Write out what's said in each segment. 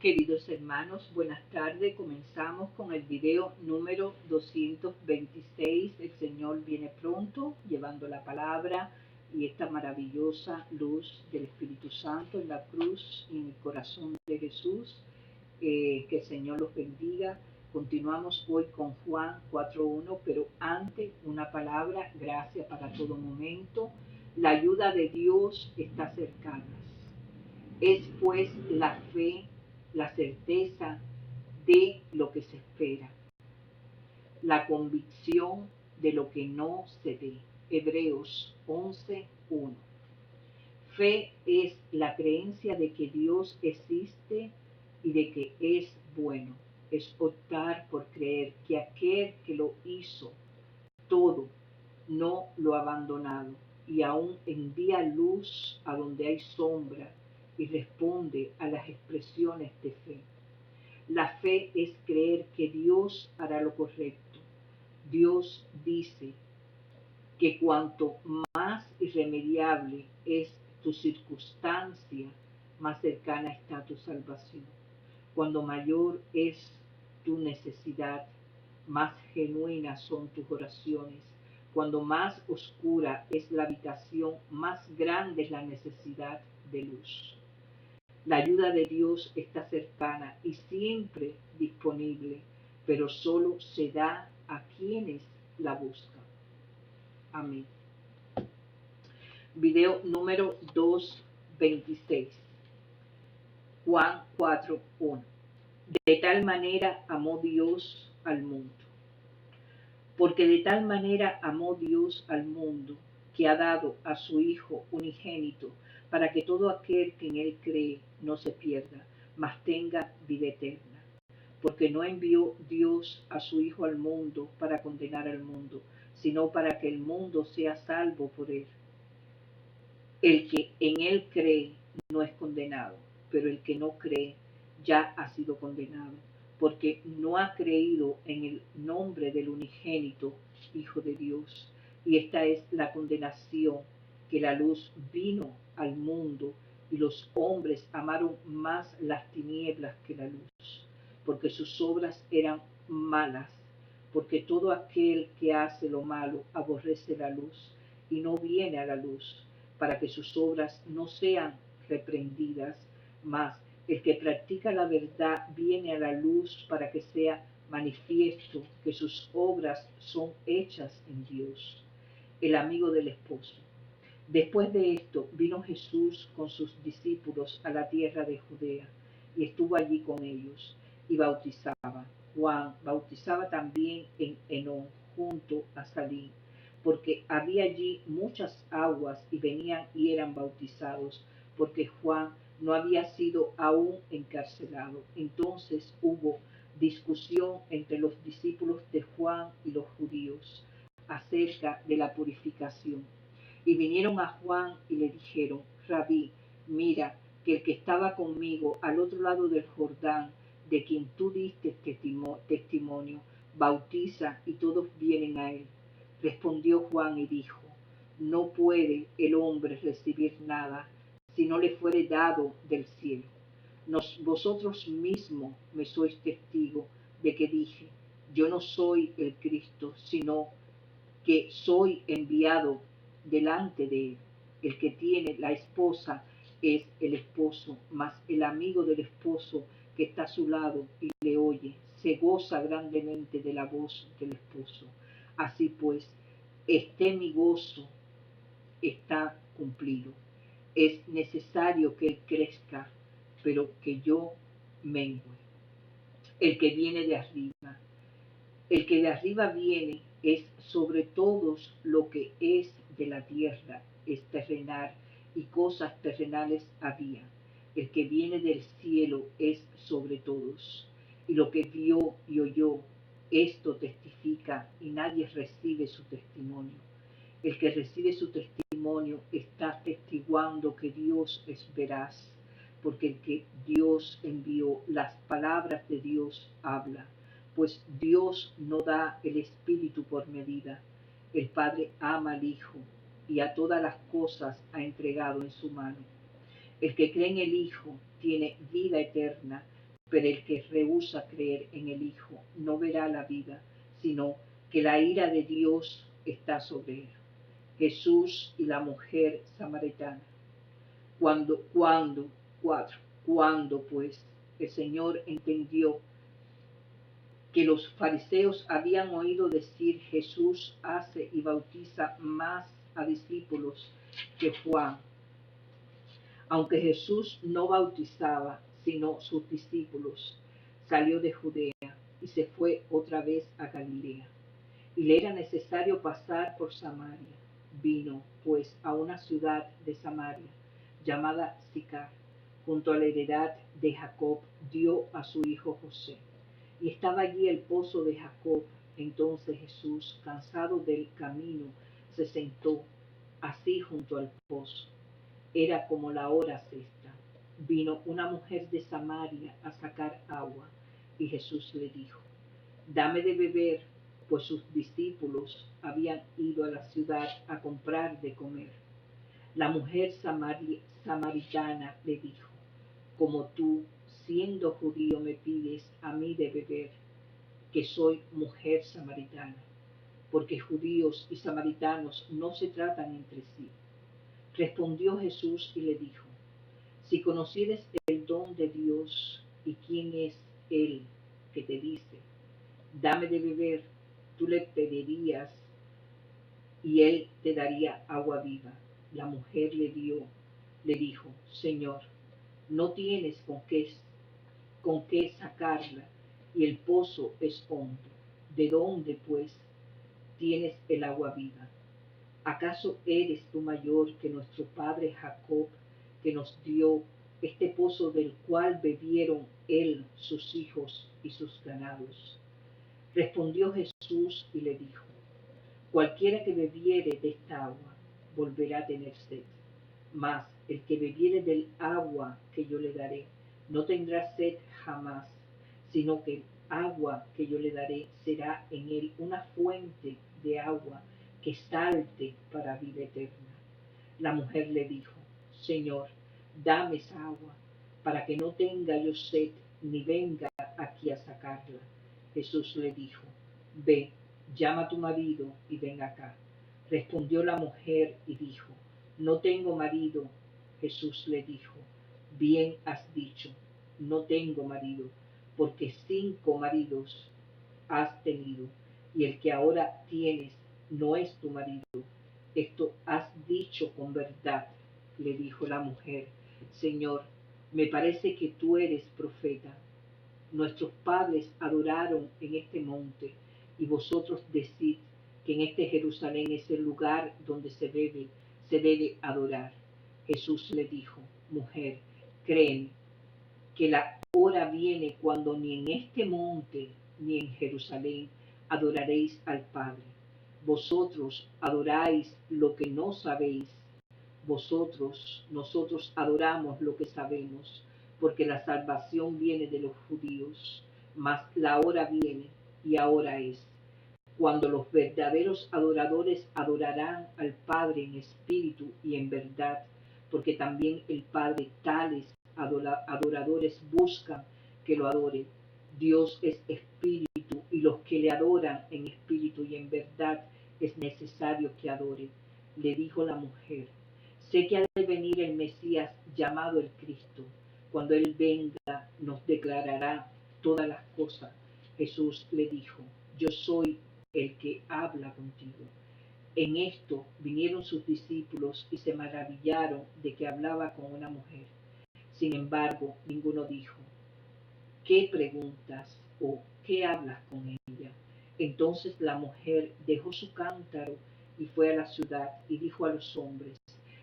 Queridos hermanos, buenas tardes. Comenzamos con el video número 226. El Señor viene pronto, llevando la palabra y esta maravillosa luz del Espíritu Santo en la cruz y en el corazón de Jesús. Que el Señor los bendiga. Continuamos hoy con Juan 4.1, pero antes una palabra, gracias para todo momento. La ayuda de Dios está cercana. Es pues la fe, la certeza de lo que se espera, la convicción de lo que no se ve. Hebreos 11.1. Fe es la creencia de que Dios existe y de que es bueno. Es optar por creer que aquel que lo hizo todo no lo ha abandonado y aún envía luz a donde hay sombra y responde a las expresiones de fe. La fe es creer que Dios hará lo correcto. Dios dice que cuanto más irremediable es tu circunstancia, más cercana está tu salvación. Cuando mayor es tu necesidad, más genuinas son tus oraciones. Cuando más oscura es la habitación, más grande es la necesidad de luz. La ayuda de Dios está cercana y siempre disponible, pero solo se da a quienes la buscan. Amén. Video número 226. Juan 4.1. De tal manera amó Dios al mundo. Porque de tal manera amó Dios al mundo, que ha dado a su Hijo unigénito, para que todo aquel que en él cree no se pierda, mas tenga vida eterna. Porque no envió Dios a su Hijo al mundo para condenar al mundo, sino para que el mundo sea salvo por él. El que en él cree no es condenado, pero el que no cree ya ha sido condenado, porque no ha creído en el nombre del unigénito Hijo de Dios. Y esta es la condenación, que la luz vino al mundo y los hombres amaron más las tinieblas que la luz, porque sus obras eran malas, porque todo aquel que hace lo malo aborrece la luz y no viene a la luz, para que sus obras no sean reprendidas, mas el que practica la verdad viene a la luz para que sea manifiesto que sus obras son hechas en Dios. El amigo del esposo. Después de esto vino Jesús con sus discípulos a la tierra de Judea y estuvo allí con ellos y bautizaba. Juan bautizaba también en Enón junto a Salim, porque había allí muchas aguas y venían y eran bautizados, porque Juan no había sido aún encarcelado. Entonces hubo discusión entre los discípulos de Juan y los judíos acerca de la purificación. Y vinieron a Juan y le dijeron: Rabí, mira que el que estaba conmigo al otro lado del Jordán, de quien tú diste testimonio, bautiza y todos vienen a él. Respondió Juan y dijo: No puede el hombre recibir nada si no le fuere dado del cielo. Vosotros mismos me sois testigo de que dije: Yo no soy el Cristo, sino que soy enviado delante de él. El que tiene la esposa es el esposo, mas el amigo del esposo que está a su lado y le oye, se goza grandemente de la voz del esposo. Así pues, mi gozo está cumplido. Es necesario que él crezca, pero que yo mengue. El que viene de arriba. El que de arriba viene es sobre todos lo que es de la tierra, es terrenal, y cosas terrenales había. El que viene del cielo es sobre todos. Y lo que vio y oyó, esto testifica, y nadie recibe su testimonio. El que recibe su testimonio está testiguando que Dios es veraz, porque el que Dios envió, las palabras de Dios habla. Pues Dios no da el Espíritu por medida. El Padre ama al Hijo y a todas las cosas ha entregado en su mano. El que cree en el Hijo tiene vida eterna, pero el que rehúsa creer en el Hijo no verá la vida, sino que la ira de Dios está sobre él. Jesús y la mujer samaritana. Cuando pues el Señor entendió que los fariseos habían oído decir: Jesús hace y bautiza más a discípulos que Juan, aunque Jesús no bautizaba sino sus discípulos, salió de Judea y se fue otra vez a Galilea. Y le era necesario pasar por Samaria. Vino pues a una ciudad de Samaria llamada Sicar, junto a la heredad de Jacob, dio a su hijo José. Y estaba allí el pozo de Jacob. Entonces Jesús, cansado del camino, se sentó así junto al pozo. Era como la hora sexta. Vino una mujer de Samaria a sacar agua, y Jesús le dijo: dame de beber, pues sus discípulos habían ido a la ciudad a comprar de comer. La mujer samaritana le dijo: como tú, siendo judío, me pides a mí de beber, que soy mujer samaritana, porque judíos y samaritanos no se tratan entre sí. Respondió Jesús y le dijo: si conocieres el don de Dios y quién es él que te dice: dame de beber, tú le pedirías y él te daría agua viva. La mujer le dijo: Señor, no tienes con qué sacarla, y el pozo es hondo. ¿De dónde, pues, tienes el agua viva? ¿Acaso eres tú mayor que nuestro padre Jacob, que nos dio este pozo del cual bebieron él, sus hijos y sus ganados? Respondió Jesús y le dijo: cualquiera que bebiere de esta agua volverá a tener sed, mas el que bebiere del agua que yo le daré no tendrá sed jamás, sino que el agua que yo le daré será en él una fuente de agua que salte para vida eterna. La mujer le dijo: Señor, dame esa agua, para que no tenga yo sed, ni venga aquí a sacarla. Jesús le dijo: ve, llama a tu marido y ven acá. Respondió la mujer y dijo: no tengo marido. Jesús le dijo: bien has dicho, no tengo marido, porque 5 maridos has tenido, y el que ahora tienes no es tu marido. Esto has dicho con verdad. Le dijo la mujer: Señor, me parece que tú eres profeta. Nuestros padres adoraron en este monte, y vosotros decís que en este Jerusalén es el lugar donde se debe adorar. Jesús le dijo: mujer, créeme que la hora viene cuando ni en este monte ni en Jerusalén adoraréis al Padre. Vosotros adoráis lo que no sabéis. Nosotros adoramos lo que sabemos, porque la salvación viene de los judíos. Mas la hora viene, y ahora es, cuando los verdaderos adoradores adorarán al Padre en espíritu y en verdad, porque también el Padre tales adoradores buscan que lo adoren. Dios es espíritu, y los que le adoran en espíritu y en verdad es necesario que adoren. Le dijo la mujer: sé que ha de venir el Mesías, llamado el Cristo. Cuando Él venga, nos declarará todas las cosas. Jesús le dijo: yo soy el que habla contigo. En esto vinieron sus discípulos y se maravillaron de que hablaba con una mujer. Sin embargo, ninguno dijo: ¿qué preguntas o qué hablas con ella? Entonces la mujer dejó su cántaro y fue a la ciudad y dijo a los hombres: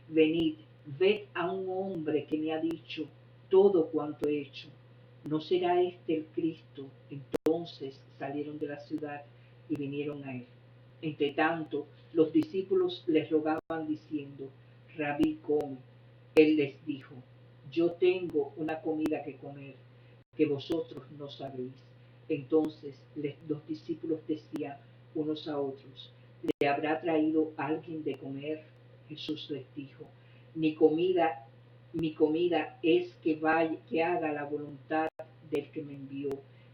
venid, ved a un hombre que me ha dicho todo cuanto he hecho. ¿No será este el Cristo? Entonces salieron de la ciudad y vinieron a él. Entre tanto, los discípulos les rogaban diciendo: Rabí, come. Él les dijo: yo tengo una comida que comer que vosotros no sabéis. Entonces los discípulos decían unos a otros: ¿le habrá traído alguien de comer? Jesús les dijo: mi comida es que haga la voluntad aquel que me envió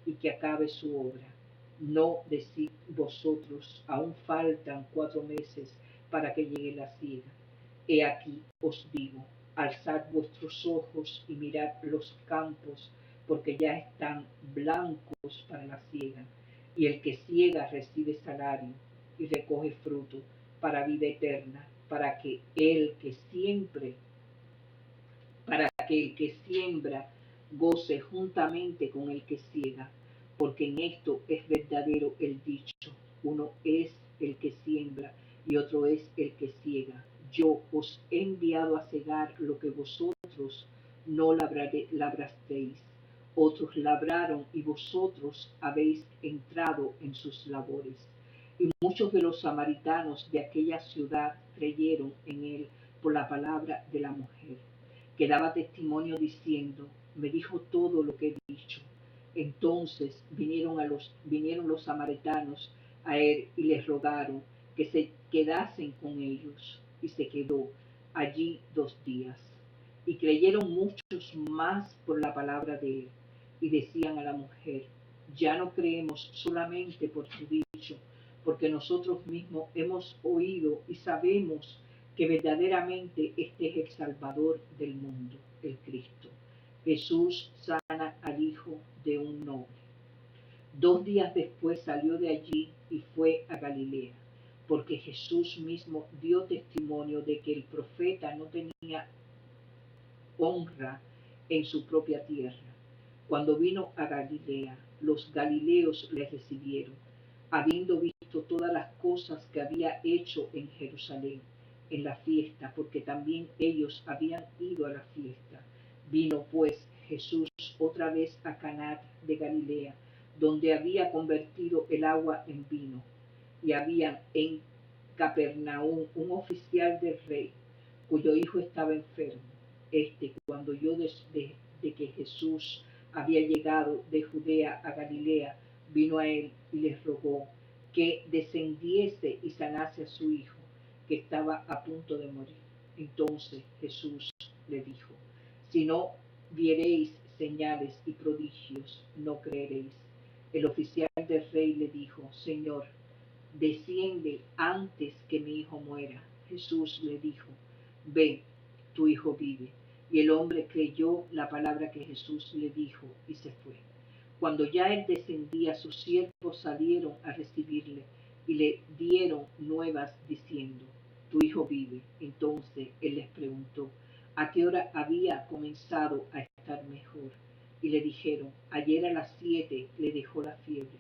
y que acabe su obra. No decid vosotros, aún faltan 4 meses para que llegue la siega. He aquí os digo, alzad vuestros ojos y mirad los campos, porque ya están blancos para la siega. Y el que siega recibe salario y recoge fruto para vida eterna, para que el que siembra goce juntamente con el que ciega, porque en esto es verdadero el dicho, uno es el que siembra y otro es el que ciega. Yo os he enviado a cegar lo que vosotros no labrasteis, otros labraron y vosotros habéis entrado en sus labores. Y muchos de los samaritanos de aquella ciudad creyeron en él por la palabra de la mujer, que daba testimonio diciendo, me dijo todo lo que he dicho. Entonces vinieron los samaritanos a él y les rogaron que se quedasen con ellos, y se quedó allí 2 días. Y creyeron muchos más por la palabra de él, y decían a la mujer, ya no creemos solamente por tu dicho, porque nosotros mismos hemos oído y sabemos que verdaderamente este es el Salvador del mundo, el Cristo. Jesús sana al hijo de un noble. 2 días después salió de allí y fue a Galilea, porque Jesús mismo dio testimonio de que el profeta no tenía honra en su propia tierra. Cuando vino a Galilea, los galileos le recibieron, habiendo visto todas las cosas que había hecho en Jerusalén, en la fiesta, porque también ellos habían ido a la fiesta. Vino pues Jesús otra vez a Caná de Galilea, donde había convertido el agua en vino. Y había en Capernaum un oficial del rey, cuyo hijo estaba enfermo. Cuando oyó de que Jesús había llegado de Judea a Galilea, vino a él y les rogó que descendiese y sanase a su hijo, que estaba a punto de morir. Entonces Jesús le dijo, si no viereis señales y prodigios, no creeréis. El oficial del rey le dijo, Señor, desciende antes que mi hijo muera. Jesús le dijo, ve, tu hijo vive. Y el hombre creyó la palabra que Jesús le dijo y se fue. Cuando ya él descendía, sus siervos salieron a recibirle y le dieron nuevas diciendo, tu hijo vive. Entonces él les preguntó, ¿a qué hora había comenzado a estar mejor? Y le dijeron, ayer a las 7 le dejó la fiebre.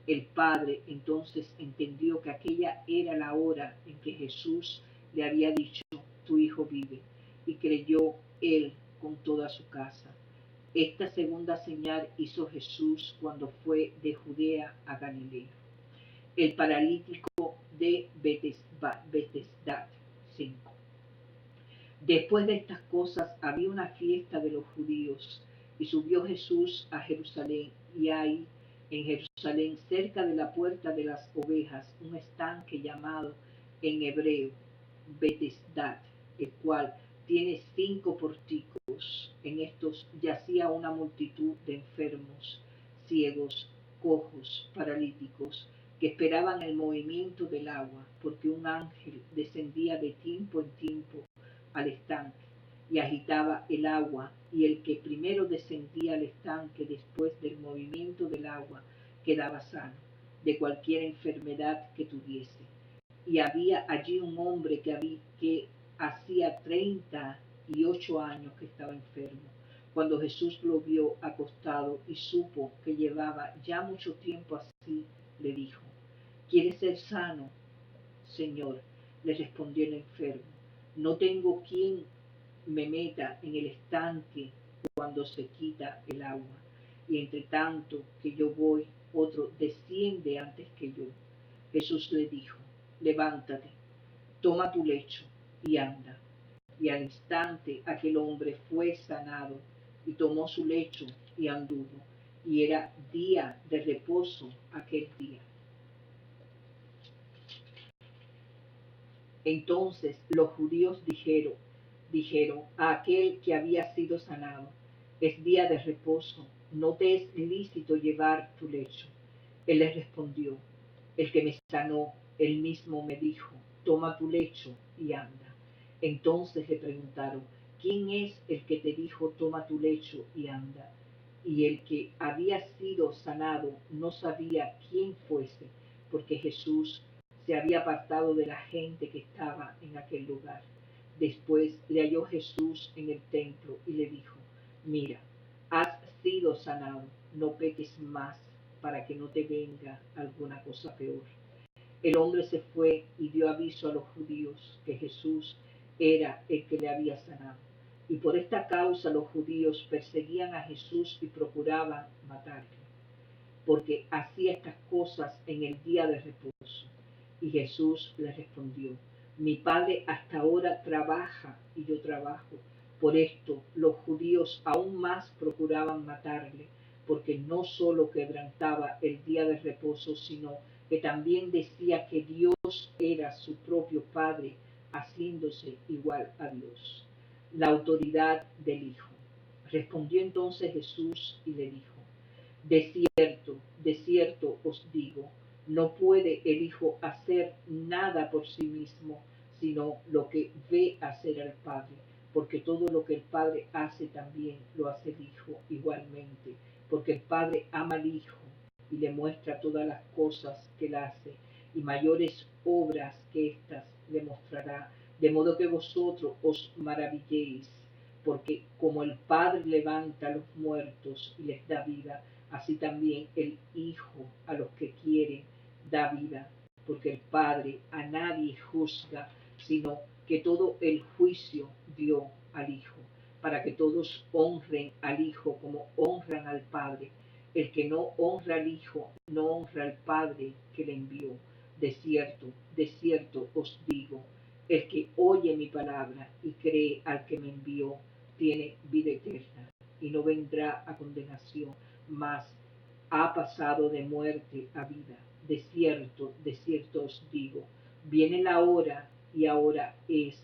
El padre entonces entendió que aquella era la hora en que Jesús le había dicho, tu hijo vive, y creyó él con toda su casa. Esta segunda señal hizo Jesús cuando fue de Judea a Galilea. El paralítico de Betesda 5. Después de estas cosas había una fiesta de los judíos, y subió Jesús a Jerusalén, y hay en Jerusalén, cerca de la puerta de las ovejas, un estanque llamado en hebreo Betesda, el cual tiene 5 pórticos. En estos yacía una multitud de enfermos, ciegos, cojos, paralíticos, que esperaban el movimiento del agua, porque un ángel descendía de tiempo en tiempo al estanque y agitaba el agua, y el que primero descendía al estanque después del movimiento del agua quedaba sano de cualquier enfermedad que tuviese. Y había allí un hombre que hacía 38 años que estaba enfermo. Cuando Jesús lo vio acostado y supo que llevaba ya mucho tiempo así, le dijo, ¿quieres ser sano? Señor, le respondió el enfermo, no tengo quien me meta en el estanque cuando se quita el agua, y entre tanto que yo voy, otro desciende antes que yo. Jesús le dijo, levántate, toma tu lecho y anda. Y al instante aquel hombre fue sanado y tomó su lecho y anduvo. Y era día de reposo aquel día. Entonces los judíos dijeron a aquel que había sido sanado, es día de reposo, no te es lícito llevar tu lecho. Él les respondió, el que me sanó, él mismo me dijo, toma tu lecho y anda. Entonces le preguntaron, ¿quién es el que te dijo, toma tu lecho y anda? Y el que había sido sanado no sabía quién fuese, porque Jesús se había apartado de la gente que estaba en aquel lugar. Después le halló Jesús en el templo y le dijo, mira, has sido sanado, no peques más para que no te venga alguna cosa peor. El hombre se fue y dio aviso a los judíos que Jesús era el que le había sanado. Y por esta causa los judíos perseguían a Jesús y procuraban matarle, porque hacía estas cosas en el día de reposo. Y Jesús les respondió, mi Padre hasta ahora trabaja y yo trabajo. Por esto los judíos aún más procuraban matarle, porque no solo quebrantaba el día de reposo, sino que también decía que Dios era su propio Padre, haciéndose igual a Dios. La autoridad del Hijo. Respondió entonces Jesús y le dijo, de cierto os digo, no puede el Hijo hacer nada por sí mismo, sino lo que ve hacer al Padre, porque todo lo que el Padre hace también lo hace el Hijo igualmente, porque el Padre ama al Hijo y le muestra todas las cosas que él hace, y mayores obras que éstas le mostrará, de modo que vosotros os maravilléis, porque como el Padre levanta a los muertos y les da vida, así también el Hijo a los que quiere da vida, porque el Padre a nadie juzga, sino que todo el juicio dio al Hijo, para que todos honren al Hijo como honran al Padre. El que no honra al Hijo, no honra al Padre que le envió. De cierto os digo, el que oye mi palabra y cree al que me envió, tiene vida eterna, y no vendrá a condenación, mas ha pasado de muerte a vida. De cierto os digo, viene la hora, y ahora es,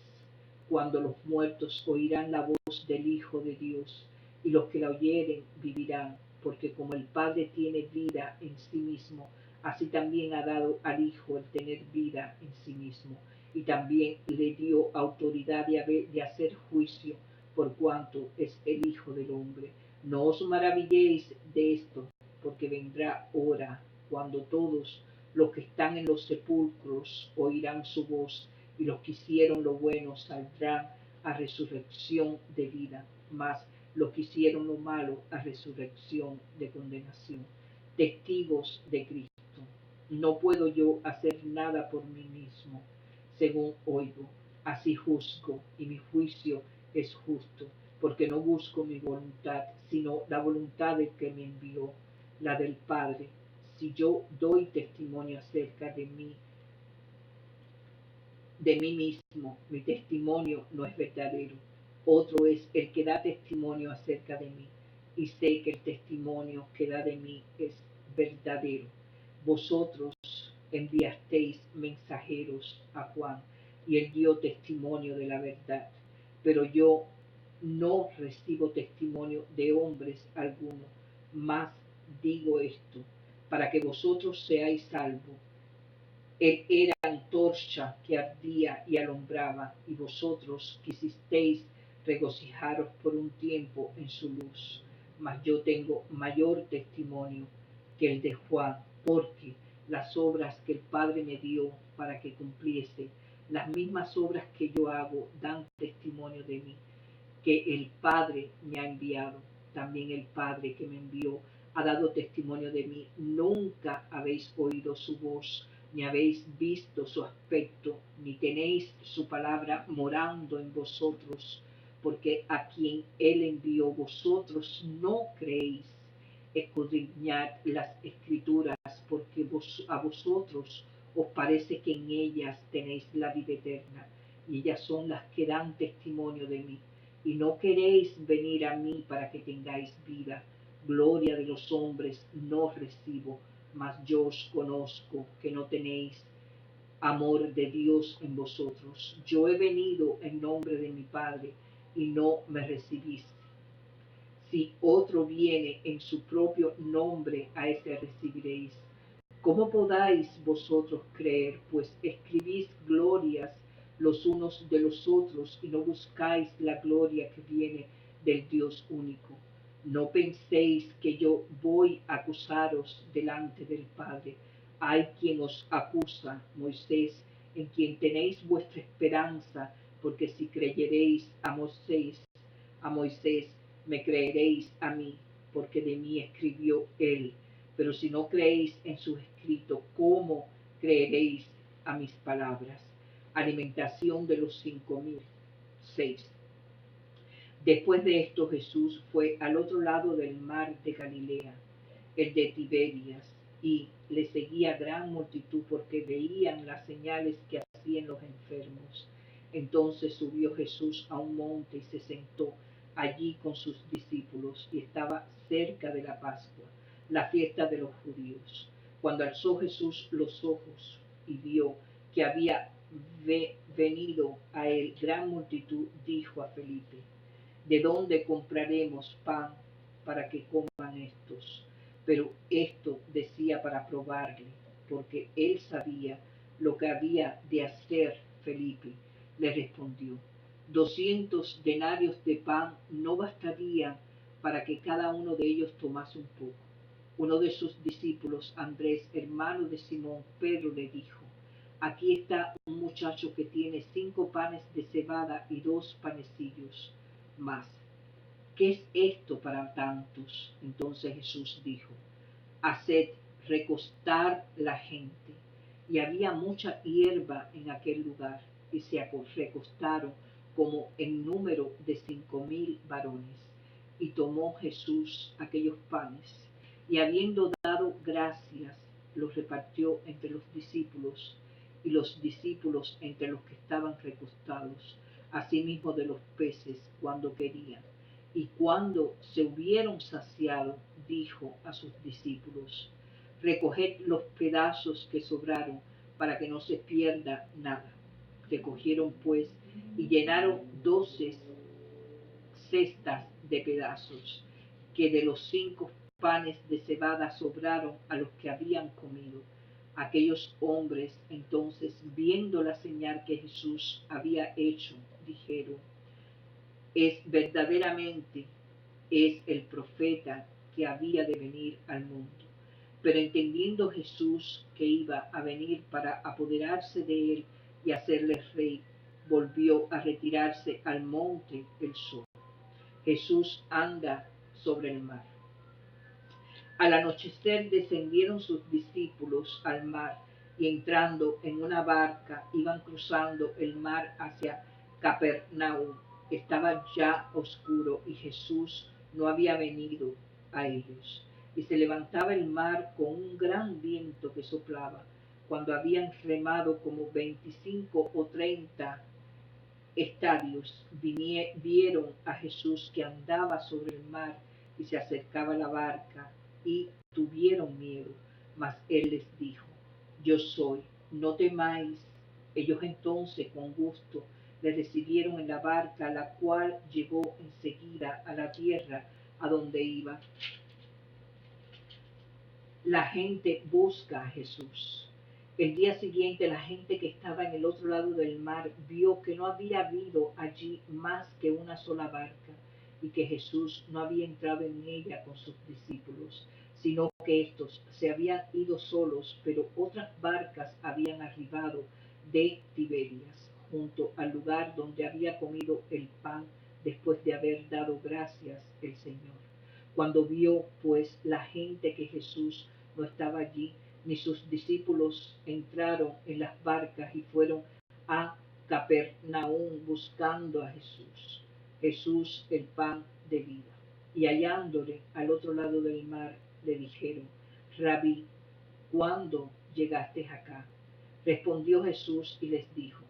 cuando los muertos oirán la voz del Hijo de Dios, y los que la oyeren vivirán, porque como el Padre tiene vida en sí mismo, así también ha dado al Hijo el tener vida en sí mismo, y también le dio autoridad de hacer juicio, por cuanto es el Hijo del Hombre. No os maravilléis de esto, porque vendrá hora cuando todos los que están en los sepulcros oirán su voz, y los que hicieron lo bueno saldrán a resurrección de vida, mas los que hicieron lo malo a resurrección de condenación. Testigos de Cristo. No puedo yo hacer nada por mí mismo, según oigo, así juzgo, y mi juicio es justo, porque no busco mi voluntad, sino la voluntad del que me envió, la del Padre. Si yo doy testimonio acerca de mí mismo, mi testimonio no es verdadero. Otro es el que da testimonio acerca de mí, y sé que el testimonio que da de mí es verdadero. Vosotros enviasteis mensajeros a Juan, y él dio testimonio de la verdad, pero yo no recibo testimonio de hombres alguno, mas digo esto, para que vosotros seáis salvos. Él era antorcha que ardía y alumbraba, y vosotros quisisteis regocijaros por un tiempo en su luz. Mas yo tengo mayor testimonio que el de Juan, porque las obras que el Padre me dio para que cumpliese, las mismas obras que yo hago, dan testimonio de mí, que el Padre me ha enviado. También el Padre que me envió ha dado testimonio de mí. Nunca habéis oído su voz, ni habéis visto su aspecto, ni tenéis su palabra morando en vosotros, porque a quien él envió vosotros no creéis. Escudriñad las escrituras, porque a vosotros os parece que en ellas tenéis la vida eterna, y ellas son las que dan testimonio de mí. Y no queréis venir a mí para que tengáis vida. Gloria de los hombres no recibo, mas yo os conozco que no tenéis amor de Dios en vosotros. Yo he venido en nombre de mi Padre y no me recibís. Si otro viene en su propio nombre, a ese recibiréis. ¿Cómo podáis vosotros creer? Pues escribís glorias los unos de los otros y no buscáis la gloria que viene del Dios único. No penséis que yo voy a acusaros delante del Padre. Hay quien os acusa, Moisés, en quien tenéis vuestra esperanza, porque si creyereis a Moisés, me creeréis a mí, porque de mí escribió él. Pero si no creéis en su escrito, ¿cómo creeréis a mis palabras? Alimentación de los 5.000. 6. Después de esto Jesús fue al otro lado del mar de Galilea, el de Tiberias, y le seguía gran multitud porque veían las señales que hacían los enfermos. Entonces subió Jesús a un monte y se sentó allí con sus discípulos, y estaba cerca de la Pascua, la fiesta de los judíos. Cuando alzó Jesús los ojos y vio que había venido a él gran multitud, dijo a Felipe: ¿de dónde compraremos pan para que coman estos? Pero esto decía para probarle, porque él sabía lo que había de hacer. Felipe le respondió: 200 denarios de pan no bastarían para que cada uno de ellos tomase un poco. Uno de sus discípulos, Andrés, hermano de Simón Pedro, le dijo: aquí está un muchacho que tiene 5 panes de cebada y 2 panecillos más. ¿Qué es esto para tantos? Entonces Jesús dijo: haced recostar la gente. Y había mucha hierba en aquel lugar, y se recostaron como en número de 5.000 varones. Y tomó Jesús aquellos panes, y habiendo dado gracias, los repartió entre los discípulos, y los discípulos entre los que estaban recostados, asimismo de los peces cuando querían. Y cuando se hubieron saciado, dijo a sus discípulos: recoged los pedazos que sobraron, para que no se pierda nada. Recogieron pues y llenaron 12 cestas de pedazos, que de los 5 panes de cebada sobraron a los que habían comido. Aquellos hombres entonces, viendo la señal que Jesús había hecho, dijeron: verdaderamente es el profeta que había de venir al mundo. Pero entendiendo Jesús que iba a venir para apoderarse de él y hacerle rey, volvió a retirarse al monte del sol. Jesús anda sobre el mar. Al anochecer descendieron sus discípulos al mar, y entrando en una barca iban cruzando el mar hacia Capernaum. Estaba ya oscuro y Jesús no había venido a ellos. Y se levantaba el mar con un gran viento que soplaba. Cuando habían remado como 25 o 30 estadios, vieron a Jesús que andaba sobre el mar y se acercaba a la barca, y tuvieron miedo. Mas él les dijo: yo soy, no temáis. Ellos entonces con gusto le recibieron en la barca, la cual llevó enseguida a la tierra a donde iba. La gente busca a Jesús. El día siguiente, la gente que estaba en el otro lado del mar vio que no había habido allí más que una sola barca, y que Jesús no había entrado en ella con sus discípulos, sino que éstos se habían ido solos, pero otras barcas habían arribado de Tiberias, junto al lugar donde había comido el pan después de haber dado gracias el Señor. Cuando vio pues la gente que Jesús no estaba allí, ni sus discípulos, entraron en las barcas y fueron a Capernaum buscando a Jesús. Jesús, el pan de vida. Y hallándole al otro lado del mar, le dijeron: Rabí, ¿cuándo llegaste acá? Respondió Jesús y les dijo: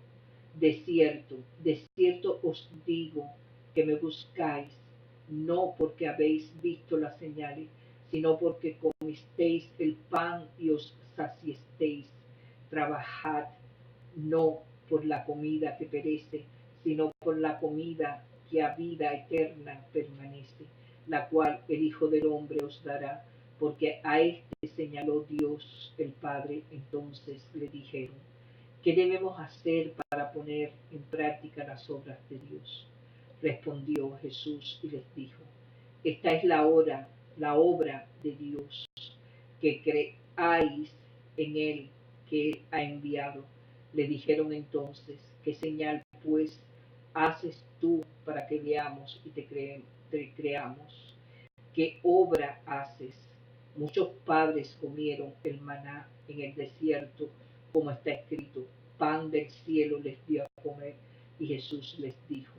de cierto os digo que me buscáis, no porque habéis visto las señales, sino porque comisteis el pan y os saciesteis. Trabajad no por la comida que perece, sino por la comida que a vida eterna permanece, la cual el Hijo del Hombre os dará, porque a éste señaló Dios el Padre. Entonces le dijeron: ¿qué debemos hacer para poner en práctica las obras de Dios? Respondió Jesús y les dijo: esta es la obra de Dios, que creáis en él que él ha enviado. Le dijeron entonces: ¿qué señal pues haces tú para que veamos y te creamos? ¿Qué obra haces? Muchos padres comieron el maná en el desierto, como está escrito: pan del cielo les dio a comer. Y Jesús les dijo: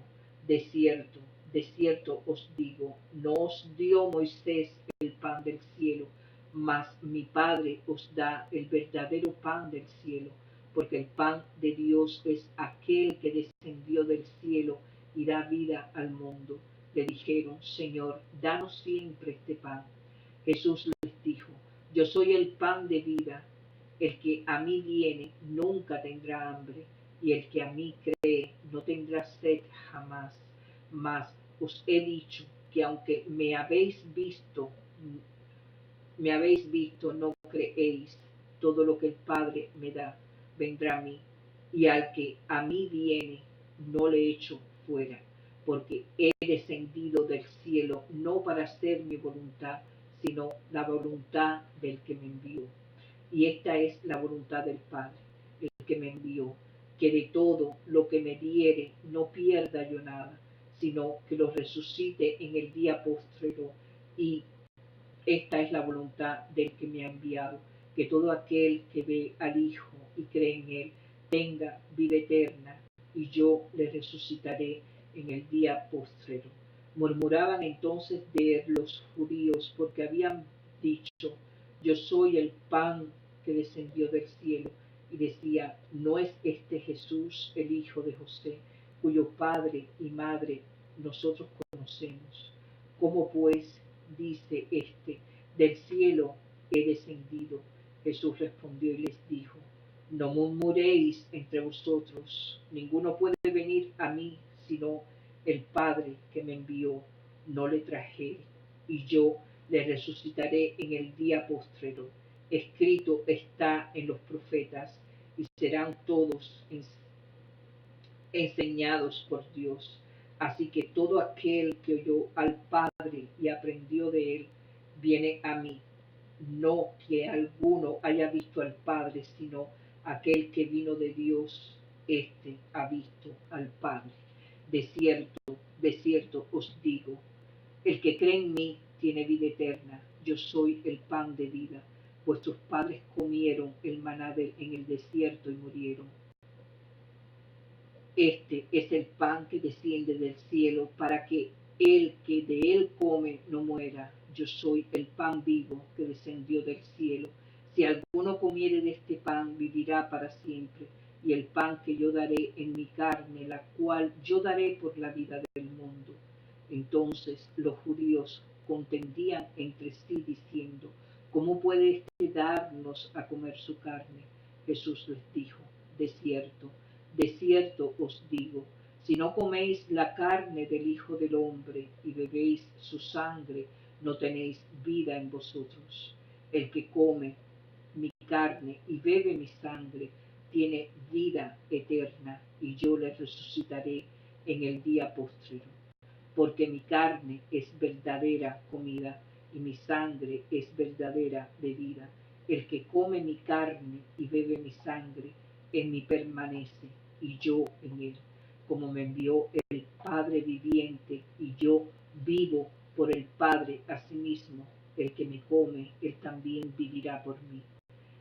de cierto os digo, no os dio Moisés el pan del cielo, mas mi Padre os da el verdadero pan del cielo, porque el pan de Dios es aquel que descendió del cielo y da vida al mundo. Le dijeron: Señor, danos siempre este pan. Jesús les dijo: yo soy el pan de vida. El que a mí viene nunca tendrá hambre, y el que a mí cree no tendrá sed jamás. Mas os he dicho que aunque me habéis visto, no creéis. Todo lo que el Padre me da vendrá a mí, y al que a mí viene no le echo fuera, porque he descendido del cielo no para hacer mi voluntad, sino la voluntad del que me envió. Y esta es la voluntad del Padre, el que me envió, que de todo lo que me diere no pierda yo nada, sino que lo resucite en el día postrero. Y esta es la voluntad del que me ha enviado, que todo aquel que ve al Hijo y cree en él tenga vida eterna, y yo le resucitaré en el día postrero. Murmuraban entonces de él los judíos, porque habían dicho: yo soy el pan que descendió del cielo. Y decía: ¿no es este Jesús el hijo de José, cuyo padre y madre nosotros conocemos? ¿Cómo pues dice este: del cielo he descendido? Jesús respondió y les dijo: no murmuréis entre vosotros. Ninguno puede venir a mí sino el Padre que me envió. No le trajere, y yo le resucitaré en el día postrero. Escrito está en los profetas, y serán todos enseñados por Dios. Así que todo aquel que oyó al Padre y aprendió de él, viene a mí. No que alguno haya visto al Padre, sino aquel que vino de Dios, éste ha visto al Padre. De cierto os digo, el que cree en mí tiene vida eterna. Yo soy el pan de vida. Vuestros padres comieron el maná en el desierto y murieron. Este es el pan que desciende del cielo, para que el que de él come no muera. Yo soy el pan vivo que descendió del cielo. Si alguno comiere de este pan, vivirá para siempre. Y el pan que yo daré en mi carne, la cual yo daré por la vida del mundo. Entonces los judíos contendían entre sí diciendo: ¿cómo puede éste darnos a comer su carne? Jesús les dijo: de cierto os digo, si no coméis la carne del Hijo del Hombre y bebéis su sangre, no tenéis vida en vosotros. El que come mi carne y bebe mi sangre tiene vida eterna, y yo le resucitaré en el día postrero. Porque mi carne es verdadera comida y mi sangre es verdadera bebida. El que come mi carne y bebe mi sangre, en mí permanece y yo en él. Como me envió el Padre viviente y yo vivo por el Padre, asimismo el que me come, él también vivirá por mí.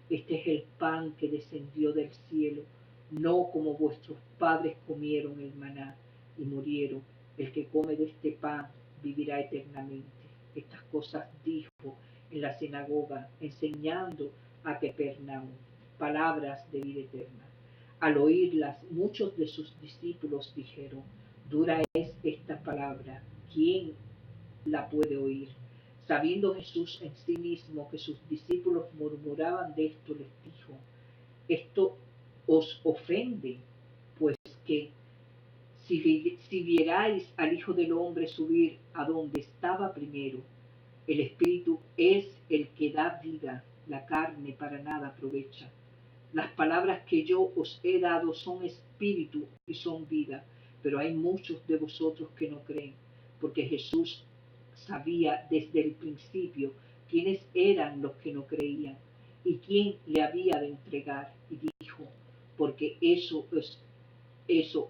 Este es el pan que descendió del cielo, no como vuestros padres comieron el maná y murieron. El que come de este pan vivirá eternamente. Estas cosas dijo en la sinagoga, enseñando a Capernaum. Palabras de vida eterna. Al oírlas, muchos de sus discípulos dijeron: dura es esta palabra, ¿quién la puede oír? Sabiendo Jesús en sí mismo que sus discípulos murmuraban de esto, les dijo: esto os ofende, pues que Si vierais al Hijo del Hombre subir a donde estaba primero, el Espíritu es el que da vida, la carne para nada aprovecha. Las palabras que yo os he dado son espíritu y son vida, pero hay muchos de vosotros que no creen, porque Jesús sabía desde el principio quiénes eran los que no creían y quién le había de entregar, y dijo, porque eso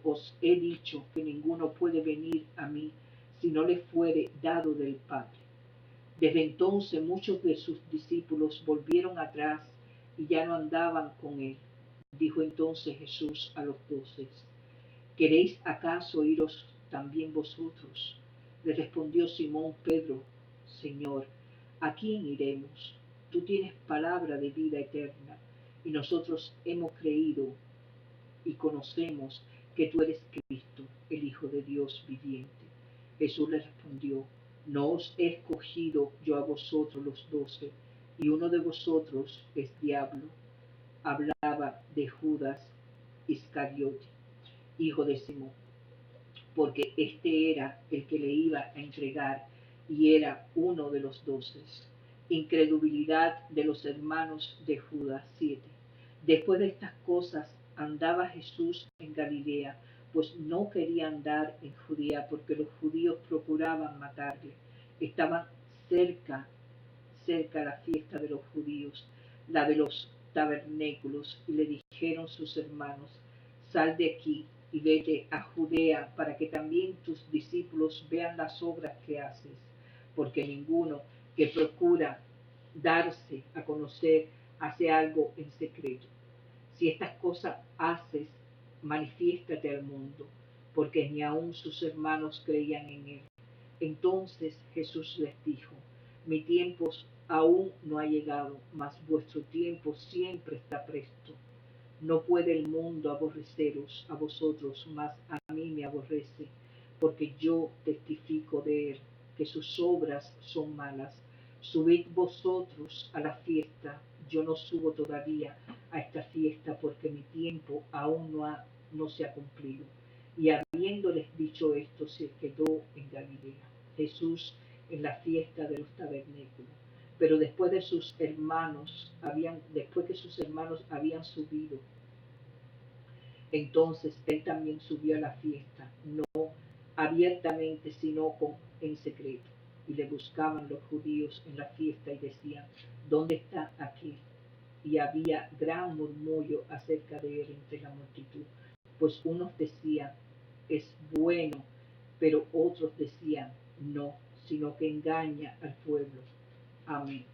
os he dicho, que ninguno puede venir a mí si no le fuere dado del Padre. Desde entonces muchos de sus discípulos volvieron atrás y ya no andaban con él. Dijo entonces Jesús a los 12, ¿queréis acaso iros también vosotros? Le respondió Simón Pedro, Señor, ¿a quién iremos? Tú tienes palabra de vida eterna, y nosotros hemos creído y conocemos que tú eres Cristo, el Hijo de Dios viviente. Jesús le respondió, no os he escogido yo a vosotros los 12, y uno de vosotros es diablo. Hablaba de Judas Iscariote, hijo de Simón, porque este era el que le iba a entregar y era uno de los 12. Incredulidad de los hermanos de Judas 7. Después de estas cosas andaba Jesús en Galilea, pues no quería andar en Judea porque los judíos procuraban matarle. Estaban cerca la fiesta de los judíos, la de los tabernáculos, y le dijeron sus hermanos, sal de aquí y vete a Judea para que también tus discípulos vean las obras que haces, porque ninguno que procura darse a conocer hace algo en secreto. Si estas cosas haces, manifiéstate al mundo, porque ni aun sus hermanos creían en él. Entonces Jesús les dijo, mi tiempo aún no ha llegado, mas vuestro tiempo siempre está presto. No puede el mundo aborreceros a vosotros, mas a mí me aborrece, porque yo testifico de él, que sus obras son malas. Subid vosotros a la fiesta, yo no subo todavía a esta fiesta, porque mi tiempo aún no se ha cumplido. Y habiéndoles dicho esto, se quedó en Galilea. Jesús en la fiesta de los tabernáculos. Pero después que sus hermanos habían subido, entonces él también subió a la fiesta, no abiertamente, sino en secreto. Y le buscaban los judíos en la fiesta y decían, ¿dónde está aquel? Y había gran murmullo acerca de él entre la multitud, pues unos decían, es bueno, pero otros decían, no, sino que engaña al pueblo. Amén.